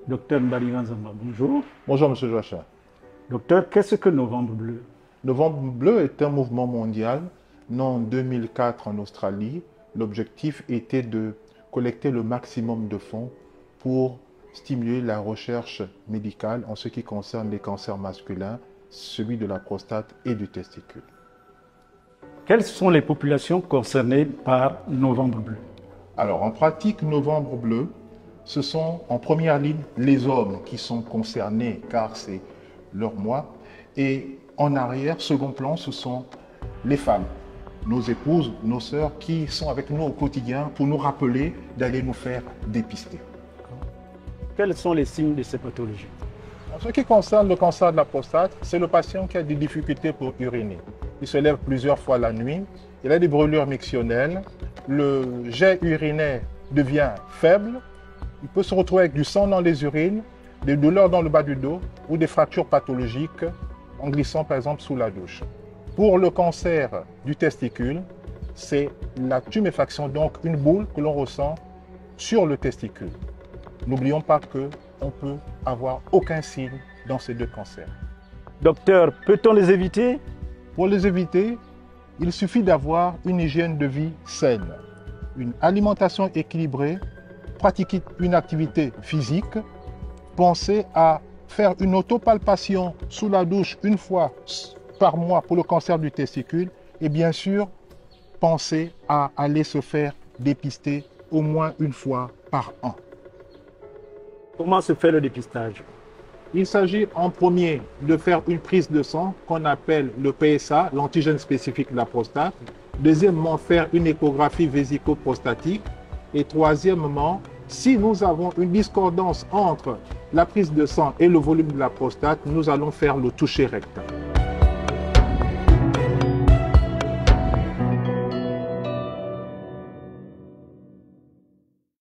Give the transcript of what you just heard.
Docteur Mbarigan Zamba, bonjour. Bonjour, Monsieur Joachim. Docteur, qu'est-ce que Novembre Bleu? Novembre Bleu est un mouvement mondial né en 2004 en Australie. L'objectif était de collecter le maximum de fonds pour stimuler la recherche médicale en ce qui concerne les cancers masculins, celui de la prostate et du testicule. Quelles sont les populations concernées par Novembre Bleu? Alors, en pratique, Novembre Bleu, ce sont en première ligne les hommes qui sont concernés car c'est leur mois. Et en arrière, second plan, ce sont les femmes, nos épouses, nos sœurs qui sont avec nous au quotidien pour nous rappeler d'aller nous faire dépister. Quels sont les signes de ces pathologies? En ce qui concerne le cancer de la prostate, c'est le patient qui a des difficultés pour uriner. Il se lève plusieurs fois la nuit, il a des brûlures mictionnelles, le jet urinaire devient faible, il peut se retrouver avec du sang dans les urines, des douleurs dans le bas du dos ou des fractures pathologiques en glissant par exemple sous la douche. Pour le cancer du testicule, c'est la tuméfaction, donc une boule que l'on ressent sur le testicule. N'oublions pas qu'on peut avoir aucun signe dans ces deux cancers. Docteur, peut-on les éviter? Pour les éviter, il suffit d'avoir une hygiène de vie saine, une alimentation équilibrée, pratiquer une activité physique, penser à faire une autopalpation sous la douche une fois par mois pour le cancer du testicule et bien sûr, penser à aller se faire dépister au moins une fois par an. Comment se fait le dépistage? Il s'agit en premier de faire une prise de sang qu'on appelle le PSA, l'antigène spécifique de la prostate. Deuxièmement, faire une échographie vésico-prostatique. Et troisièmement, si nous avons une discordance entre la prise de sang et le volume de la prostate, nous allons faire le toucher rectal.